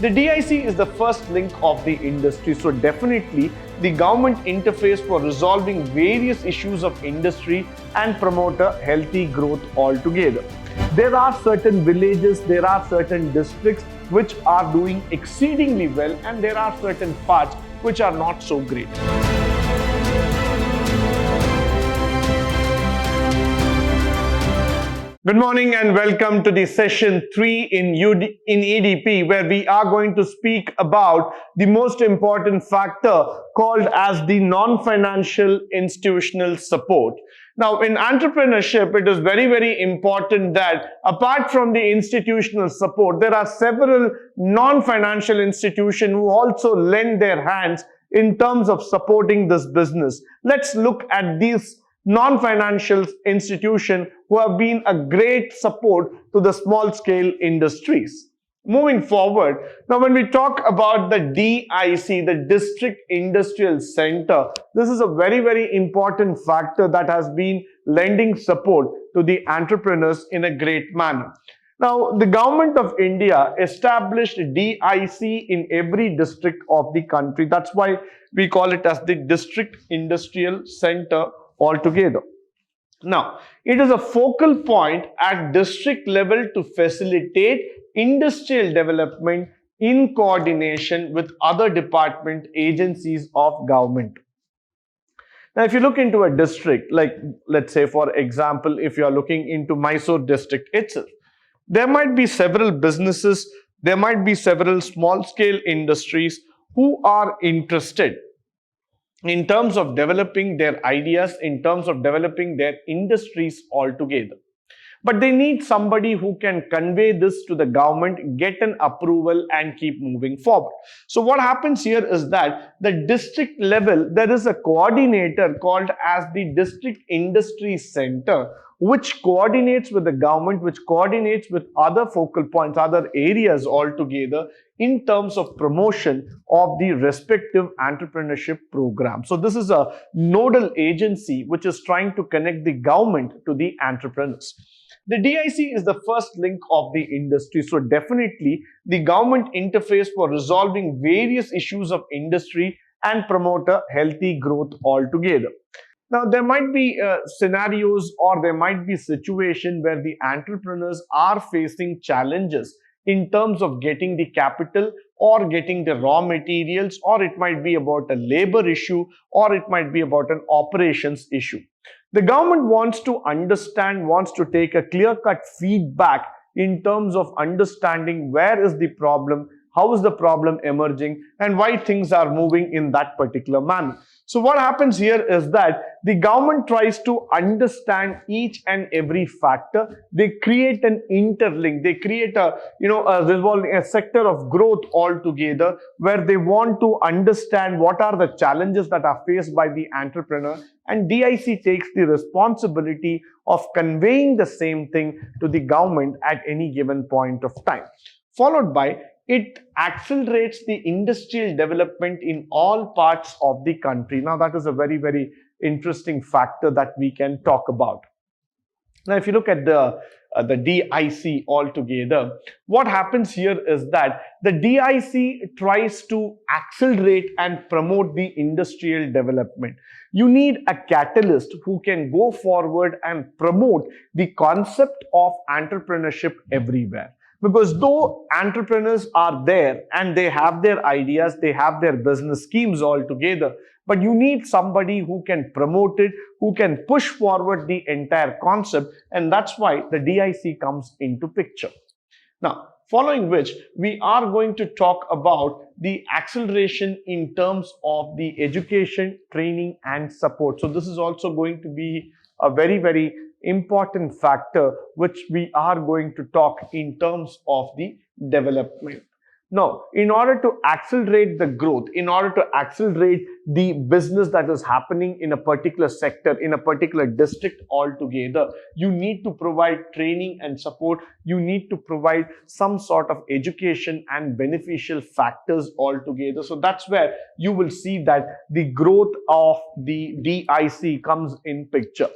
The DIC is the first link of the industry, so definitely the government interface for resolving various issues of industry and promote a healthy growth altogether. There are certain villages, there are certain districts which are doing exceedingly well, and there are certain parts which are not so great. Good morning and welcome to the session 3 in EDP, where we are going to speak about the most important factor called as the non-financial institutional support. Now, in entrepreneurship, it is very, very important that apart from the institutional support, there are several non-financial institutions who also lend their hands in terms of supporting this business. Let's look at these non-financial institutions who have been a great support to the small-scale industries. Moving forward, now when we talk about the DIC, the District Industrial Center, this is a very, very important factor that has been lending support to the entrepreneurs in a great manner. Now, the government of India established DIC in every district of the country. That's why we call it as the District Industrial Center altogether. Now, it is a focal point at district level to facilitate industrial development in coordination with other department agencies of government. Now, if you look into a district, like let's say for example, if you are looking into Mysore district itself, there might be several businesses, there might be several small-scale industries who are interested in terms of developing their ideas, in terms of developing their industries altogether. But they need somebody who can convey this to the government, get an approval and keep moving forward. So what happens here is that the district level, there is a coordinator called as the District Industry Center, which coordinates with the government, which coordinates with other focal points, other areas altogether in terms of promotion of the respective entrepreneurship program. So this is a nodal agency which is trying to connect the government to the entrepreneurs. The DIC is the first link of the industry, so definitely the government interface for resolving various issues of industry and promote a healthy growth altogether. Now, there might be scenarios or there might be situations where the entrepreneurs are facing challenges in terms of getting the capital or getting the raw materials, or it might be about a labor issue, or it might be about an operations issue. The government wants to understand, wants to take a clear-cut feedback in terms of understanding where is the problem, how is the problem emerging, and why things are moving in that particular manner. So what happens here is that the government tries to understand each and every factor. They create an interlink. They create a revolving a sector of growth altogether, where they want to understand what are the challenges that are faced by the entrepreneur, and DIC takes the responsibility of conveying the same thing to the government at any given point of time. Followed by, it accelerates the industrial development in all parts of the country. Now, that is a very, very interesting factor that we can talk about. Now, if you look at the DIC altogether, what happens here is that the DIC tries to accelerate and promote the industrial development. You need a catalyst who can go forward and promote the concept of entrepreneurship everywhere. Because though entrepreneurs are there and they have their ideas, they have their business schemes all together, but you need somebody who can promote it, who can push forward the entire concept, and that's why the DIC comes into picture. Now, following which, we are going to talk about the acceleration in terms of the education, training, and support. So this is also going to be a very, very important factor which we are going to talk in terms of the development. Now, in order to accelerate the growth, in order to accelerate the business that is happening in a particular sector, in a particular district altogether, you need to provide training and support. You need to provide some sort of education and beneficial factors altogether. So that's where you will see that the growth of the DIC comes in picture.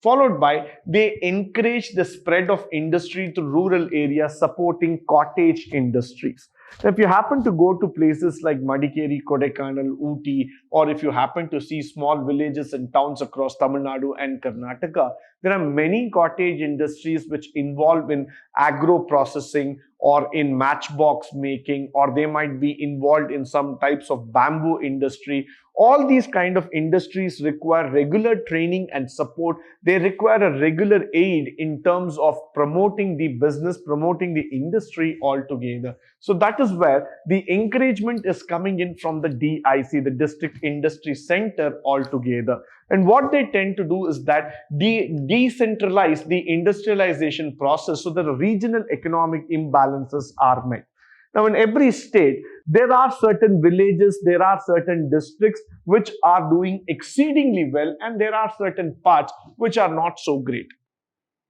Followed by, they encourage the spread of industry to rural areas, supporting cottage industries. If you happen to go to places like Madikeri, Kodaikanal, Ooty, or if you happen to see small villages and towns across Tamil Nadu and Karnataka, there are many cottage industries which involve in agro processing or in matchbox making, or they might be involved in some types of bamboo industry. All these kind of industries require regular training and support. They require a regular aid in terms of promoting the business, promoting the industry altogether. So that is where the encouragement is coming in from the DIC, the District Industry Center altogether. And what they tend to do is that decentralize the industrialization process so that regional economic imbalances are met. Now, in every state, there are certain villages, there are certain districts which are doing exceedingly well, and there are certain parts which are not so great.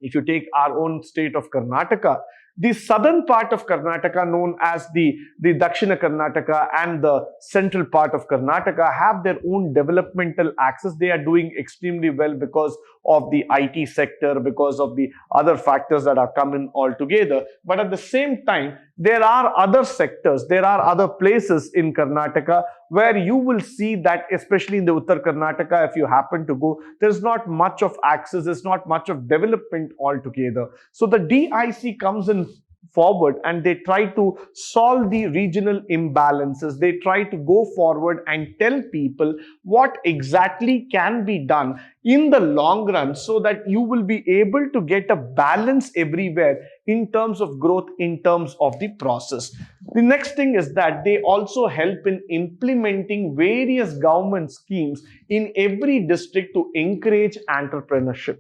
If you take our own state of Karnataka, the southern part of Karnataka, known as the Dakshina Karnataka, and the central part of Karnataka have their own developmental axis. They are doing extremely well because of the IT sector, because of the other factors that are coming all together. But at the same time, there are other sectors, there are other places in Karnataka where you will see that, especially in the Uttar Karnataka, if you happen to go, there's not much of access, there's not much of development altogether. So the DIC comes in forward and they try to solve the regional imbalances. They try to go forward and tell people what exactly can be done in the long run so that you will be able to get a balance everywhere in terms of growth, in terms of the process. The next thing is that they also help in implementing various government schemes in every district to encourage entrepreneurship.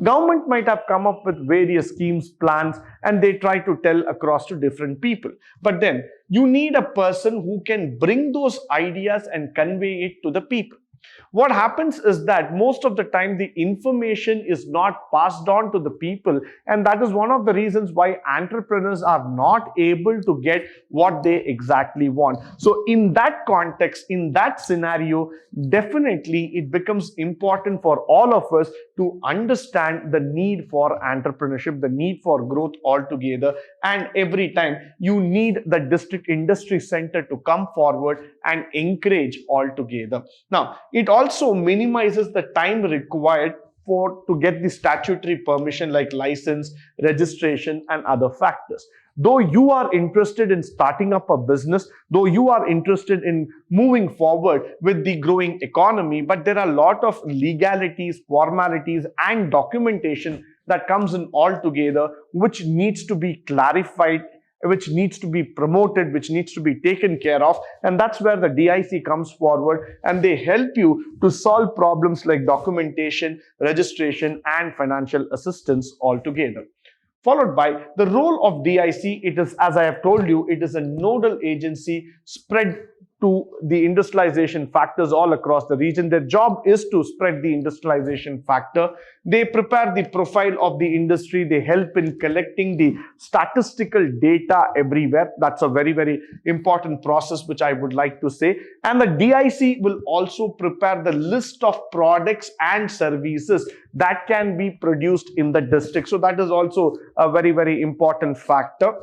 Government might have come up with various schemes, plans, and they try to tell across to different people. But then you need a person who can bring those ideas and convey it to the people. What happens is that most of the time the information is not passed on to the people, and that is one of the reasons why entrepreneurs are not able to get what they exactly want. So in that context, in that scenario, definitely it becomes important for all of us to understand the need for entrepreneurship, the need for growth altogether, and every time you need the district industry center to come forward and encourage altogether. Now, it also minimizes the time required to get the statutory permission like license, registration, and other factors. Though you are interested in starting up a business, though you are interested in moving forward with the growing economy, but there are a lot of legalities, formalities, and documentation that comes in all together, which needs to be clarified, which needs to be promoted, which needs to be taken care of. And that's where the DIC comes forward and they help you to solve problems like documentation, registration, and financial assistance altogether. Followed by the role of DIC, it is, as I have told you, it is a nodal agency spread to the industrialization factors all across the region. Their job is to spread the industrialization factor. They prepare the profile of the industry. They help in collecting the statistical data everywhere. That's a very, very important process, which I would like to say. And the DIC will also prepare the list of products and services that can be produced in the district. So that is also a very, very important factor.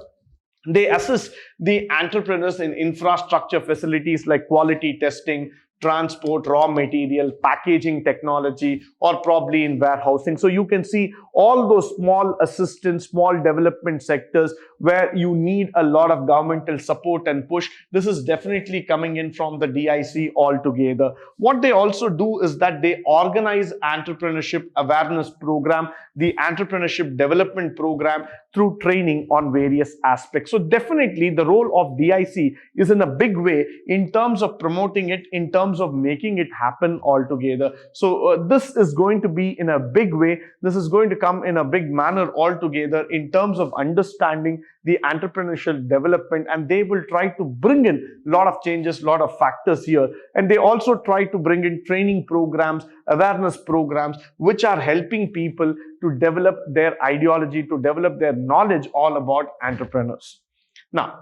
They assist the entrepreneurs in infrastructure facilities like quality testing, transport, raw material, packaging technology, or probably in warehousing. So you can see all those small assistance, small development sectors where you need a lot of governmental support and push. This is definitely coming in from the DIC altogether. What they also do is that they organize entrepreneurship awareness program, the entrepreneurship development program through training on various aspects. So definitely the role of DIC is in a big way in terms of promoting it, in terms of making it happen altogether. So this is going to be in a big way. This is going to come in a big manner altogether in terms of understanding the entrepreneurial development, and they will try to bring in a lot of changes, a lot of factors here. And they also try to bring in training programs, awareness programs, which are helping people to develop their ideology, to develop their knowledge all about entrepreneurs. Now,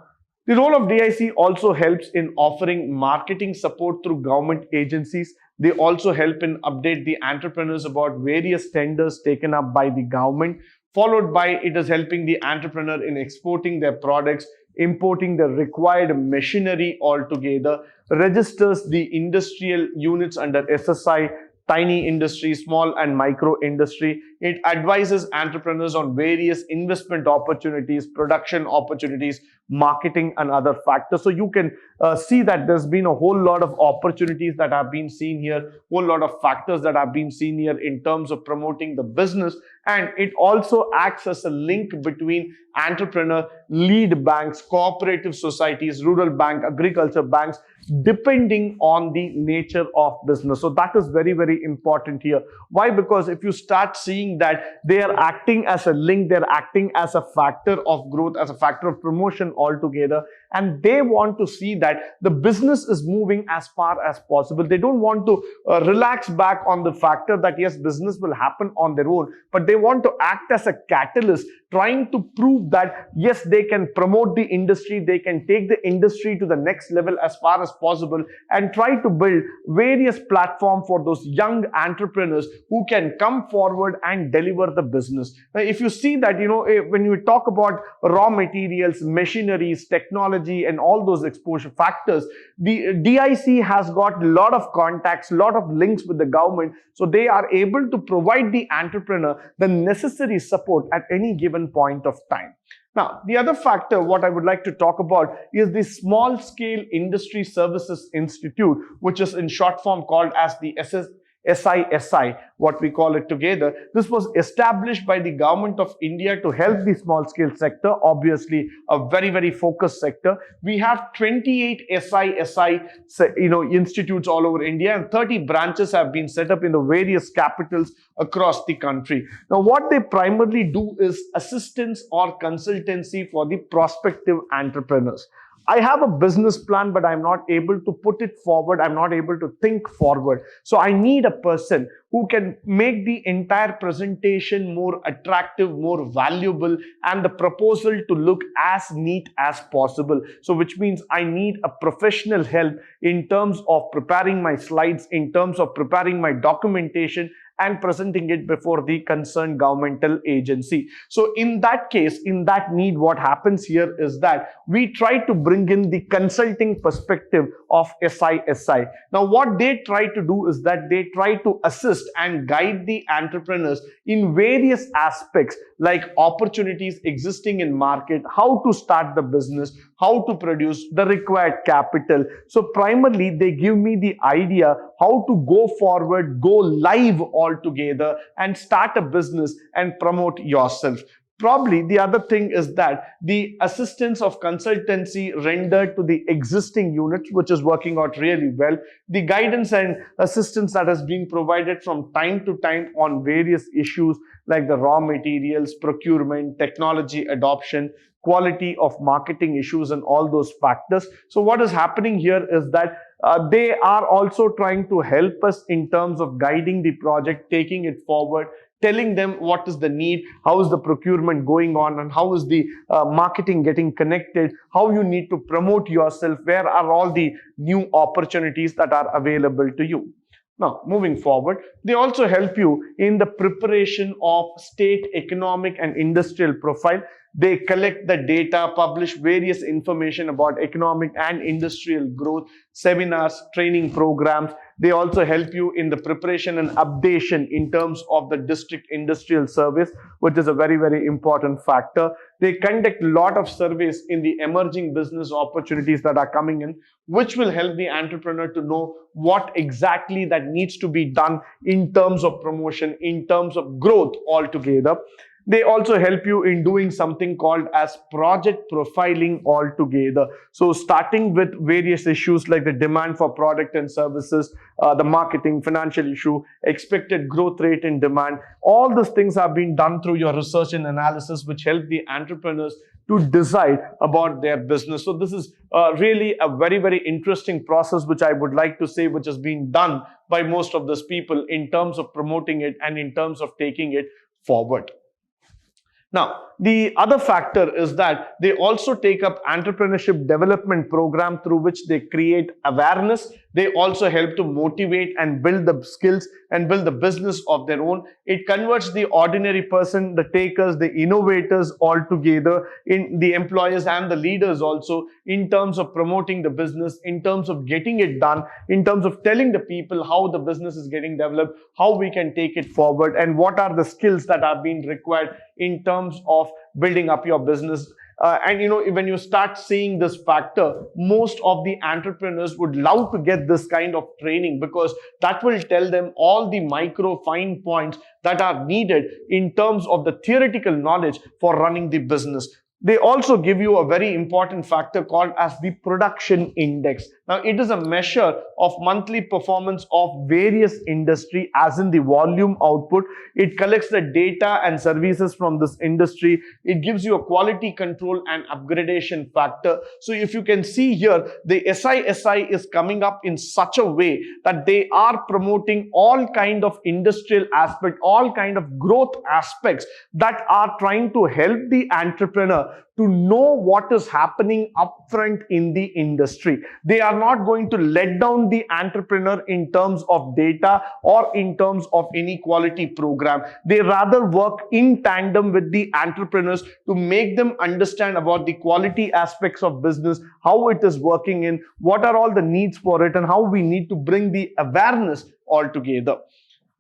the role of DIC also helps in offering marketing support through government agencies. They also help in update the entrepreneurs about various tenders taken up by the government. Followed by, it is helping the entrepreneur in exporting their products, importing the required machinery altogether, registers the industrial units under SSI, tiny industry, small and micro industry. It advises entrepreneurs on various investment opportunities, production opportunities, marketing and other factors. So you can see that there's been a whole lot of opportunities that have been seen here, whole lot of factors that have been seen here in terms of promoting the business. And it also acts as a link between entrepreneur, lead banks, cooperative societies, rural bank, agriculture banks, depending on the nature of business. So that is very, very important here. Why? Because if you start seeing that they are acting as a link, they're acting as a factor of growth, as a factor of promotion altogether, and they want to see that the business is moving as far as possible. They don't want to relax back on the factor that yes, business will happen on their own, but they want to act as a catalyst, trying to prove that yes, they can promote the industry, they can take the industry to the next level as far as possible, and try to build various platforms for those young entrepreneurs who can come forward and deliver the business. Now, if you see that, when you talk about raw materials, machineries, technology, and all those exposure factors, the DIC has got a lot of contacts, a lot of links with the government, so they are able to provide the entrepreneur the necessary support at any given point of time. Now, the other factor, what I would like to talk about is the Small Scale Industry Services Institute, which is in short form called as the SISI, what we call it together. This was established by the government of India to help the small scale sector, obviously a very, very focused sector. We have 28 SISI institutes all over India, and 30 branches have been set up in the various capitals across the country. Now, what they primarily do is assistance or consultancy for the prospective entrepreneurs. I have a business plan, but I'm not able to put it forward. I'm not able to think forward. So I need a person who can make the entire presentation more attractive, more valuable, and the proposal to look as neat as possible. So which means I need a professional help in terms of preparing my slides, in terms of preparing my documentation, and presenting it before the concerned governmental agency. So in that case, in that need, what happens here is that we try to bring in the consulting perspective of SISI. Now, what they try to do is that they try to assist and guide the entrepreneurs in various aspects, like opportunities existing in market, how to start the business, how to produce the required capital. So primarily, they give me the idea how to go forward, go live altogether, and start a business and promote yourself. Probably the other thing is that the assistance of consultancy rendered to the existing units, which is working out really well, the guidance and assistance that has been provided from time to time on various issues like the raw materials, procurement, technology adoption, quality of marketing issues, and all those factors. So what is happening here is that they are also trying to help us in terms of guiding the project, taking it forward, telling them what is the need, how is the procurement going on, and how is the marketing getting connected, how you need to promote yourself, where are all the new opportunities that are available to you. Now, moving forward, they also help you in the preparation of state economic and industrial profile. They collect the data, publish various information about economic and industrial growth, seminars, training programs. They also help you in the preparation and updation in terms of the district industrial service, which is a very, very important factor. They conduct a lot of surveys in the emerging business opportunities that are coming in, which will help the entrepreneur to know what exactly that needs to be done in terms of promotion, in terms of growth altogether. They also help you in doing something called as project profiling altogether. So starting with various issues like the demand for product and services, the marketing, financial issue, expected growth rate in demand. All these things have been done through your research and analysis, which help the entrepreneurs to decide about their business. So this is really a very, very interesting process, which I would like to say, which has been done by most of these people in terms of promoting it and in terms of taking it forward. Now, the other factor is that they also take up entrepreneurship development program through which they create awareness. They also help to motivate and build the skills and build the business of their own. It converts the ordinary person, the takers, the innovators all together, in the employers and the leaders also, in terms of promoting the business, in terms of getting it done, in terms of telling the people how the business is getting developed, how we can take it forward, and what are the skills that are being required in terms of building up your business. And when you start seeing this factor, most of the entrepreneurs would love to get this kind of training, because that will tell them all the micro fine points that are needed in terms of the theoretical knowledge for running the business. They also give you a very important factor called as the production index. Now, it is a measure of monthly performance of various industry, as in the volume output. It collects the data and services from this industry. It gives you a quality control and upgradation factor. So if you can see here, the SISI is coming up in such a way that they are promoting all kind of industrial aspect, all kind of growth aspects that are trying to help the entrepreneur to know what is happening upfront in the industry. They are not going to let down the entrepreneur in terms of data or in terms of any quality program. They rather work in tandem with the entrepreneurs to make them understand about the quality aspects of business, how it is working in, what are all the needs for it, and how we need to bring the awareness all together.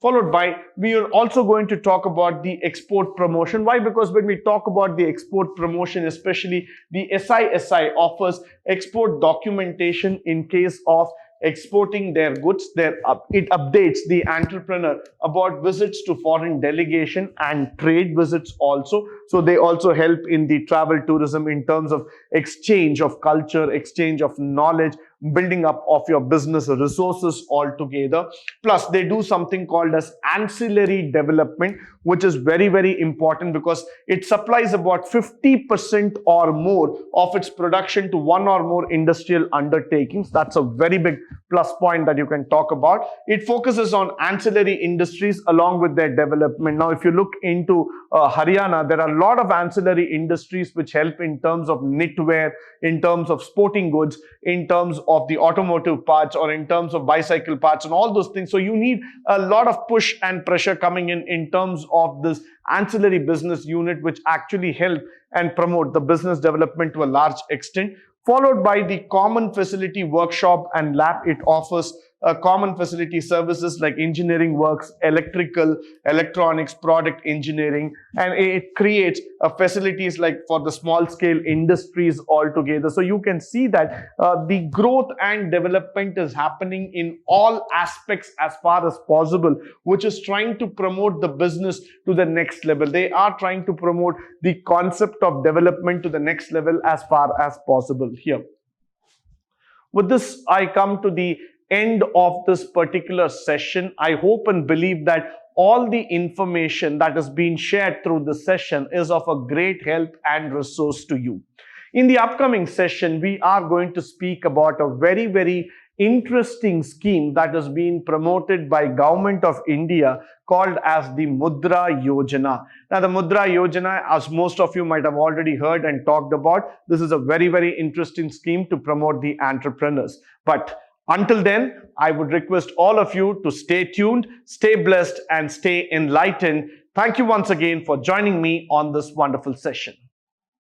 Followed by, we are also going to talk about the export promotion. Why? Because when we talk about the export promotion, especially the SISI offers export documentation in case of exporting their goods. It updates the entrepreneur about visits to foreign delegation and trade visits also. So they also help in the travel tourism in terms of exchange of culture, exchange of knowledge, building up of your business resources altogether. Plus, they do something called as ancillary development, which is very, very important because it supplies about 50% or more of its production to one or more industrial undertakings. That's a very big plus point that you can talk about. It focuses on ancillary industries along with their development. Now, if you look into Haryana, there are a lot of ancillary industries which help in terms of knitwear, in terms of sporting goods, in terms of the automotive parts, or in terms of bicycle parts and all those things. So you need a lot of push and pressure coming in terms of this ancillary business unit, which actually help and promote the business development to a large extent. Followed by the common facility workshop and lab. It offers common facility services like engineering works, electrical, electronics, product engineering, and it creates facilities like for the small scale industries altogether. So you can see that the growth and development is happening in all aspects as far as possible, which is trying to promote the business to the next level. They are trying to promote the concept of development to the next level as far as possible here. With this, I come to the end of this particular session. I hope and believe that all the information that has been shared through this session is of a great help and resource to you. In the upcoming session, we are going to speak about a very, very interesting scheme that has been promoted by Government of India called as the Mudra Yojana. Now, the Mudra Yojana, as most of you might have already heard and talked about, this is a very, very interesting scheme to promote the entrepreneurs. But until then, I would request all of you to stay tuned, stay blessed, and stay enlightened. Thank you once again for joining me on this wonderful session.